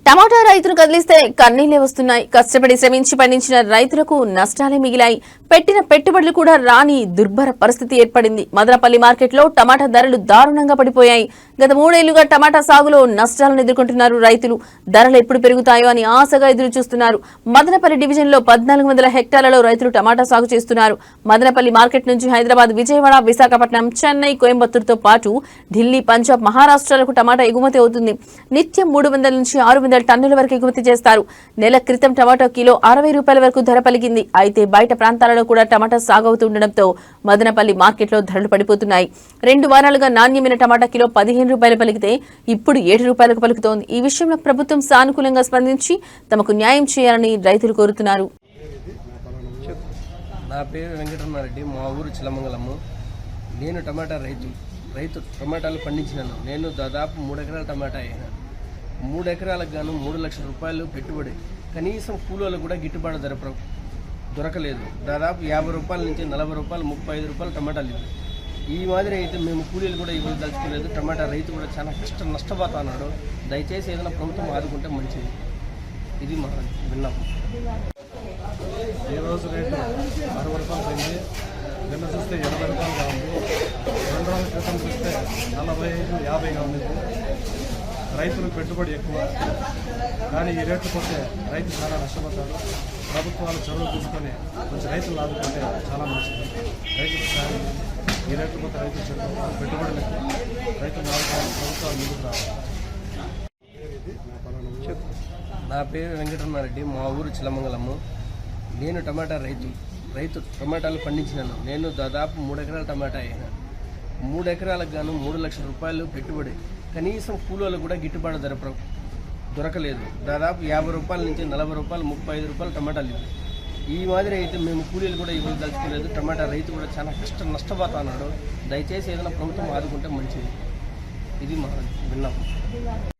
టమాటా రైతులు కదిలిస్తే కన్నీళ్లే వస్తున్నాయి. కష్టపడి శ్రమించి పండించిన రైతులకు నష్టాలే మిగిలాయి. పెట్టిన పెట్టుబడులు కూడా రాని దుర్భర పరిస్థితి ఏర్పడింది. మదనపల్లి మార్కెట్లో టమాటా ధరలు దారుణంగా పడిపోయాయి. గత 3 ఏళ్లుగా టమాటా సాగులో నష్టాలను ఎదుర్కొంటున్నారు రైతులు. ధరలు ఎప్పుడు పెరుగుతాయో అని ఆశగా ఎదురు చూస్తున్నారు. మదనపల్లి డివిజన్లో 1400 హెక్టార్లలో రైతులు టమాటా సాగు చేస్తున్నారు. మదనపల్లి మార్కెట్ నుంచి హైదరాబాద్, విజయవాడ, విశాఖపట్నం, చెన్నై, కోయంబత్తూరుతో పాటు ఢిల్లీ, పంజాబ్, మహారాష్ట్రాలకు టమాటా ఎగుమతి అవుతుంది. నిత్యం 300 నుంచి 600 టన్నుల వరకు ఎగుమతి చేస్తారు. నెల క్రితం టమాటా కిలో 60 రూపాయల వరకు ధర పలికింది. అయితే బయట ప్రాంతాలలో కూడా టమాటా సాగు అవుతుండటంతో మదనపల్లి మార్కెట్లో ధరలు పడిపోతున్నాయి. 2 వారాలుగా నాణ్యమైన టమాటా కిలో 15 రూపాయలు పలికితే ఇప్పుడు 7 రూపాయలకు పలుకుతోంది. ఈ విషయంలో ప్రభుత్వం సానుకూలంగా స్పందించి తమకు న్యాయం చేయాలని రైతులు కోరుతున్నారు. నా పేరు వెంకటరమారెడ్డి, మా ఊరు చిలమంగళము. నేను టమాటా రైతు టమాటాలు పండించినాను. నేను దాదాపు 3 ఎకరాల టమాటా అయినా. 3 ఎకరాలకు గాను 3 లక్షల రూపాయలు పెట్టుబడి. కనీసం కూలీలు కూడా గిట్టుబాటు ధర దొరకలేదు. దాదాపు 50 రూపాయల నుంచి 40 రూపాయలు, 35 రూపాయలు టమాటాలు ఇవ్వాలి. ఈ మాదిరి అయితే మేము కూలీలు కూడా ఇవ్వడం దలుచుకోలేదు. టమాటా రైతు కూడా చాలా నష్టపోతున్నాడు. దయచేసి ఏదైనా ప్రభుత్వం ఆదుకుంటే మంచిది. ఇది మా విన్నపం. ఈరోజు రేటు 60 రూపాయలు పోయింది. నిన్న చూస్తే 80 రూపాయలుగా ఉంది. 2 రోజుల క్రితం చూస్తే 45, 50గా ఉంది. రైతులకు పెట్టుబడి ఎక్కువ, కానీ ఈ రేట్లు పోతే రైతు చాలా నష్టపోతాడు. ప్రభుత్వాలు చొరవ తీసుకొని కొంచెం రైతులు ఆదుకుంటే చాలా మంచిది. రైతులు సాయం ఈ రేట్లు పోతే రైతులు పెట్టుబడులు ఎక్కువ, రైతులు ఆదుకోవాలి, ప్రభుత్వాలు ముందుకు రావాలి. నా పేరు వెంకటరమారెడ్డి, మా ఊరు చిలమంగళము. నేను టమాటా రైతు టమాటాలు పండించినాను. నేను దాదాపు 3 ఎకరాల టమాటా అయినా. 3 ఎకరాలకు గాను 3 లక్షల రూపాయలు పెట్టుబడి. కనీసం కూలీలు కూడా గిట్టుబాటు ధర దొరకలేదు. దాదాపు 50 రూపాయల నుంచి 40 రూపాయలు, 35 రూపాయలు టమాటాలు ఇవ్వాలి. ఈ మాదిరి అయితే మేము కూలీలు కూడా ఇవ్వడం దలుచుకోలేదు. టమాటా రైతు కూడా చాలా నష్టపోతున్నాడు. దయచేసి ఏదైనా ప్రభుత్వం ఆదుకుంటే మంచిది. ఇది మా విన్నపం.